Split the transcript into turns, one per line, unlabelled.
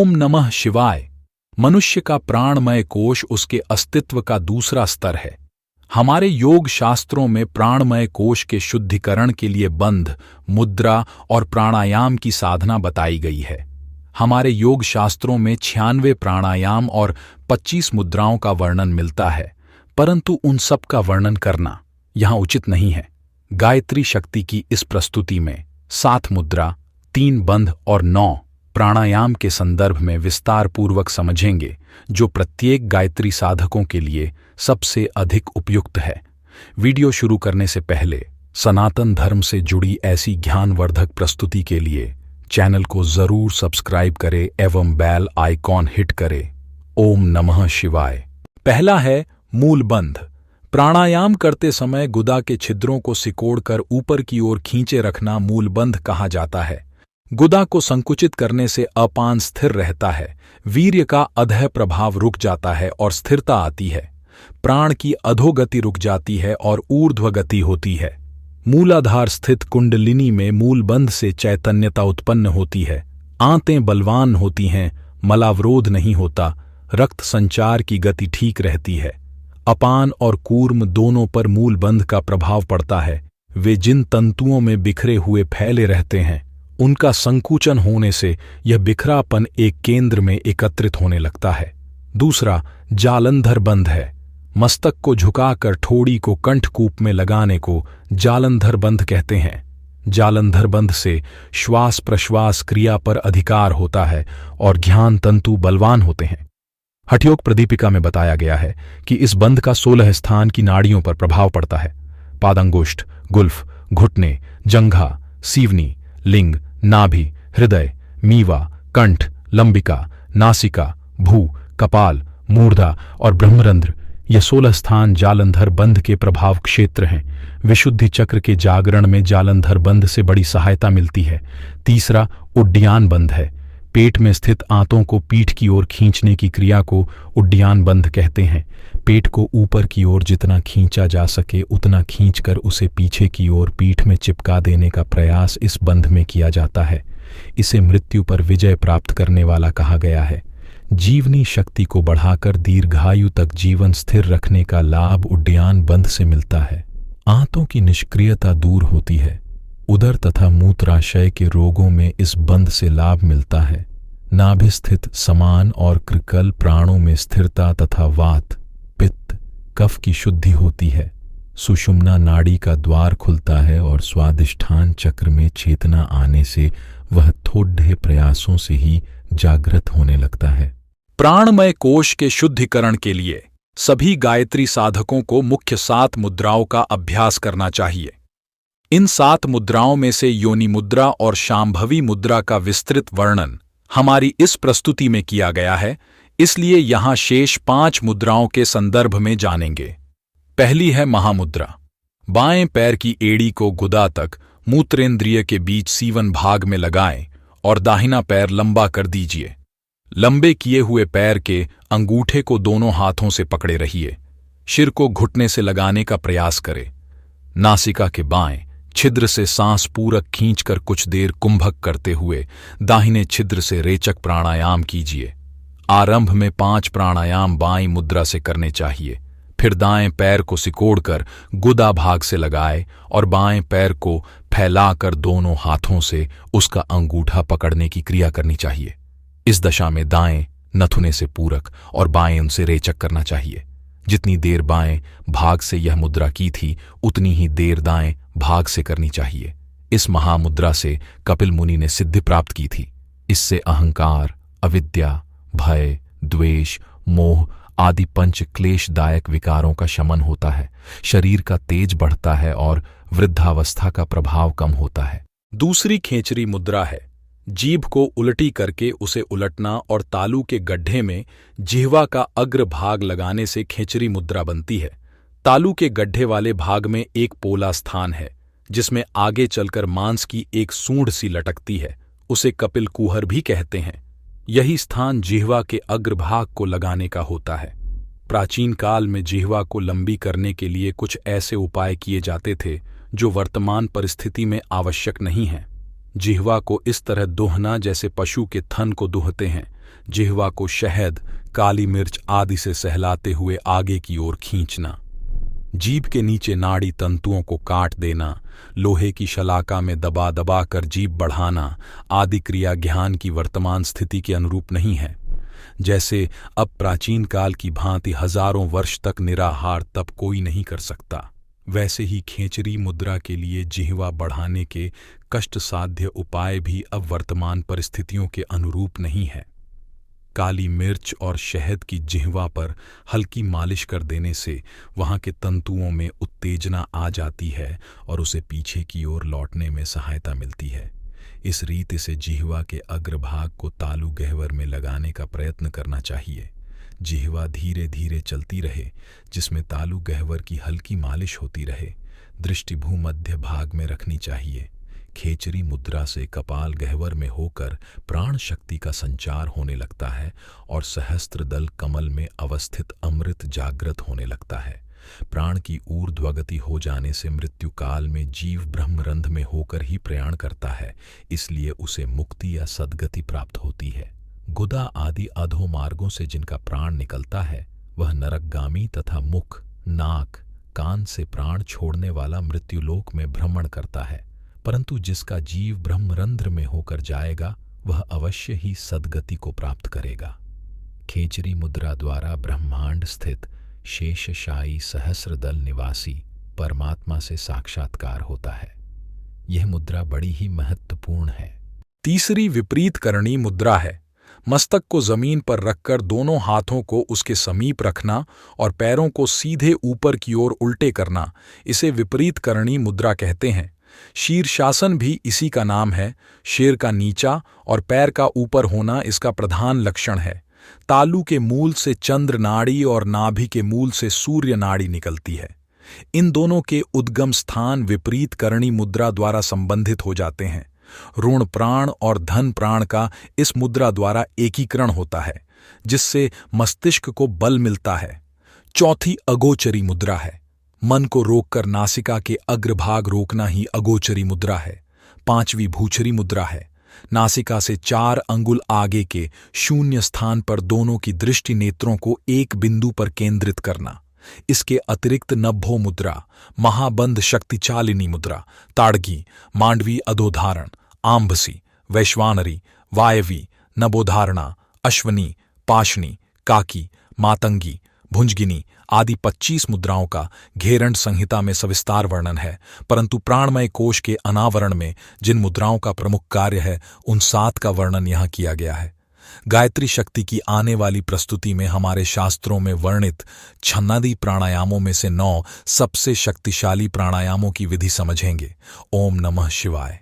ओम नमः शिवाय। मनुष्य का प्राणमय कोश उसके अस्तित्व का दूसरा स्तर है। हमारे योग शास्त्रों में प्राणमय कोश के शुद्धिकरण के लिए बंध, मुद्रा और प्राणायाम की साधना बताई गई है। हमारे योग शास्त्रों में 96 प्राणायाम और 25 मुद्राओं का वर्णन मिलता है, परंतु उन सब का वर्णन करना यहाँ उचित नहीं है। गायत्री शक्ति की इस प्रस्तुति में 7 मुद्रा, 3 बंध और 9 प्राणायाम के संदर्भ में विस्तार पूर्वक समझेंगे, जो प्रत्येक गायत्री साधकों के लिए सबसे अधिक उपयुक्त है। वीडियो शुरू करने से पहले सनातन धर्म से जुड़ी ऐसी ज्ञानवर्धक प्रस्तुति के लिए चैनल को जरूर सब्सक्राइब करें एवं बेल आइकॉन हिट करें। ओम नमः शिवाय। पहला है मूल बंध। प्राणायाम करते समय गुदा के छिद्रों को सिकोड़कर ऊपर की ओर खींचे रखना मूल बंध कहा जाता है। गुदा को संकुचित करने से अपान स्थिर रहता है, वीर्य का अधः प्रभाव रुक जाता है और स्थिरता आती है। प्राण की अधोगति रुक जाती है और ऊर्ध्व गति होती है। मूलाधार स्थित कुंडलिनी में मूल बंध से चैतन्यता उत्पन्न होती है। आंतें बलवान होती हैं, मलावरोध नहीं होता, रक्त संचार की गति ठीक रहती है। अपान और कूर्म दोनों पर मूल बंध का प्रभाव पड़ता है। वे जिन तंतुओं में बिखरे हुए फैले रहते हैं, उनका संकुचन होने से यह बिखरापन एक केंद्र में एकत्रित होने लगता है। दूसरा जालंधर बंध है। मस्तक को झुकाकर ठोड़ी को कंठकूप में लगाने को जालंधर बंध कहते हैं। जालंधर बंध से श्वास प्रश्वास क्रिया पर अधिकार होता है और ज्ञान तंतु बलवान होते हैं। हठयोग प्रदीपिका में बताया गया है कि इस बंध का 16 स्थान की नाड़ियों पर प्रभाव पड़ता है। पादंगुष्ठ, गुल्फ, घुटने, जंघा, सीवनी, लिंग, नाभि, हृदय, मीवा, कंठ, लंबिका, नासिका, भू, कपाल, मूर्धा और ब्रह्मरंध्र, ये 16 स्थान जालंधर बंध के प्रभाव क्षेत्र हैं। विशुद्धि चक्र के जागरण में जालंधर बंध से बड़ी सहायता मिलती है। तीसरा उड्डयन बंध है। पेट में स्थित आंतों को पीठ की ओर खींचने की क्रिया को उड्डयन बंध कहते हैं। पेट को ऊपर की ओर जितना खींचा जा सके उतना खींचकर उसे पीछे की ओर पीठ में चिपका देने का प्रयास इस बंध में किया जाता है। इसे मृत्यु पर विजय प्राप्त करने वाला कहा गया है। जीवनी शक्ति को बढ़ाकर दीर्घायु तक जीवन स्थिर रखने का लाभ उड्डयन बंध से मिलता है। आंतों की निष्क्रियता दूर होती है। उदर तथा मूत्राशय के रोगों में इस बंध से लाभ मिलता है। नाभि स्थित समान और कृकल प्राणों में स्थिरता तथा वात, पित्त, कफ की शुद्धि होती है। सुषुम्ना नाड़ी का द्वार खुलता है और स्वादिष्ठान चक्र में चेतना आने से वह थोड़े प्रयासों से ही जागृत होने लगता है। प्राणमय कोश के शुद्धिकरण के लिए सभी गायत्री साधकों को मुख्य 7 मुद्राओं का अभ्यास करना चाहिए। इन 7 मुद्राओं में से योनि मुद्रा और शांभवी मुद्रा का विस्तृत वर्णन हमारी इस प्रस्तुति में किया गया है, इसलिए यहां शेष 5 मुद्राओं के संदर्भ में जानेंगे। पहली है महामुद्रा। बाएं पैर की एड़ी को गुदा तक मूत्रेंद्रिय के बीच सीवन भाग में लगाएं और दाहिना पैर लंबा कर दीजिए। लंबे किए हुए पैर के अंगूठे को दोनों हाथों से पकड़े रहिए। सिर को घुटने से लगाने का प्रयास करें। नासिका के बाएं छिद्र से सांस पूरक खींचकर कुछ देर कुंभक करते हुए दाहिने छिद्र से रेचक प्राणायाम कीजिए। आरंभ में 5 प्राणायाम बाईं मुद्रा से करने चाहिए। फिर दाएं पैर को सिकोड़कर गुदा भाग से लगाए और बाएं पैर को फैलाकर दोनों हाथों से उसका अंगूठा पकड़ने की क्रिया करनी चाहिए। इस दशा में दाएं नथुने से पूरक और बाएं उनसे रेचक करना चाहिए। जितनी देर बाएं भाग से यह मुद्रा की थी, उतनी ही देर दाएं भाग से करनी चाहिए। इस महामुद्रा से कपिल मुनि ने सिद्धि प्राप्त की थी। इससे अहंकार, अविद्या, भय, द्वेष, मोह आदि पंच क्लेशदायक विकारों का शमन होता है। शरीर का तेज बढ़ता है और वृद्धावस्था का प्रभाव कम होता है। दूसरी खेचरी मुद्रा है। जीभ को उलटी करके उसे उलटना और तालू के गड्ढे में जिह्वा का अग्र भाग लगाने से खेचरी मुद्रा बनती है। तालू के गड्ढे वाले भाग में एक पोला स्थान है, जिसमें आगे चलकर मांस की एक सूंड सी लटकती है। उसे कपिल कुहर भी कहते हैं। यही स्थान जिह्वा के अग्रभाग को लगाने का होता है। प्राचीन काल में जिह्वा को लंबी करने के लिए कुछ ऐसे उपाय किए जाते थे जो वर्तमान परिस्थिति में आवश्यक नहीं हैं। जिह्वा को इस तरह दुहना जैसे पशु के थन को दुहते हैं। जिह्वा को शहद, काली मिर्च आदि से सहलाते हुए आगे की ओर खींचना। जीभ के नीचे नाड़ी तंतुओं को काट देना, लोहे की शलाका में दबा दबा कर जीभ बढ़ाना आदि क्रिया ज्ञान की वर्तमान स्थिति के अनुरूप नहीं है। जैसे अब प्राचीन काल की भांति हजारों वर्ष तक निराहार तप कोई नहीं कर सकता, वैसे ही खेचरी मुद्रा के लिए जिह्वा बढ़ाने के कष्ट साध्य उपाय भी अब वर्तमान परिस्थितियों के अनुरूप नहीं है। काली मिर्च और शहद की जिह्वा पर हल्की मालिश कर देने से वहां के तंतुओं में उत्तेजना आ जाती है और उसे पीछे की ओर लौटने में सहायता मिलती है। इस रीति से जिह्वा के अग्रभाग को तालु गह्वर में लगाने का प्रयत्न करना चाहिए। जिह्वा धीरे धीरे चलती रहे, जिसमें तालु गह्वर की हल्की मालिश होती रहे। दृष्टि भूमध्य भाग में रखनी चाहिए। खेचरी मुद्रा से कपाल गह्वर में होकर प्राण शक्ति का संचार होने लगता है और सहस्त्रदल कमल में अवस्थित अमृत जागृत होने लगता है। प्राण की ऊर्ध्वगति हो जाने से मृत्यु काल में जीव ब्रह्मरंध्र में होकर ही प्रयाण करता है, इसलिए उसे मुक्ति या सद्गति प्राप्त होती है। गुदा आदि अधो मार्गों से जिनका प्राण निकलता है वह नरकगामी तथा मुख, नाक, कान से प्राण छोड़ने वाला मृत्युलोक में भ्रमण करता है, परंतु जिसका जीव ब्रह्मरंध्र में होकर जाएगा वह अवश्य ही सद्गति को प्राप्त करेगा। खेचरी मुद्रा द्वारा ब्रह्मांड स्थित शेषशायी सहस्रदल निवासी परमात्मा से साक्षात्कार होता है। यह मुद्रा बड़ी ही महत्वपूर्ण है।
तीसरी विपरीत करणी मुद्रा है। मस्तक को जमीन पर रखकर दोनों हाथों को उसके समीप रखना और पैरों को सीधे ऊपर की ओर उल्टे करना, इसे विपरीत करणी मुद्रा कहते हैं। शीर्षासन भी इसी का नाम है। शेर का नीचा और पैर का ऊपर होना इसका प्रधान लक्षण है। तालु के मूल से चंद्र नाड़ी और नाभि के मूल से सूर्य नाड़ी निकलती है। इन दोनों के उद्गम स्थान विपरीत करणी मुद्रा द्वारा संबंधित हो जाते हैं। ऋण प्राण और धन प्राण का इस मुद्रा द्वारा एकीकरण होता है, जिससे मस्तिष्क को बल मिलता है। चौथी अगोचरी मुद्रा है। मन को रोककर नासिका के अग्रभाग रोकना ही अगोचरी मुद्रा है। पांचवी भूचरी मुद्रा है। नासिका से 4 अंगुल आगे के शून्य स्थान पर दोनों की दृष्टि नेत्रों को एक बिंदु पर केंद्रित करना। इसके अतिरिक्त नभो मुद्रा, महाबंध शक्तिचालिनी मुद्रा, ताड़गी, मांडवी अधोधारण, आंभसी, वैश्वानरी, वायवी, नभोधारणा, अश्वनी, पाशनी, काकी, मातंगी, भुंजगिनी आदि 25 मुद्राओं का घेरंड संहिता में सविस्तार वर्णन है, परंतु प्राणमय कोश के अनावरण में जिन मुद्राओं का प्रमुख कार्य है उन 7 का वर्णन यहाँ किया गया है। गायत्री शक्ति की आने वाली प्रस्तुति में हमारे शास्त्रों में वर्णित छन्नादी प्राणायामों में से 9 सबसे शक्तिशाली प्राणायामों की विधि समझेंगे। ओम नमः शिवाय।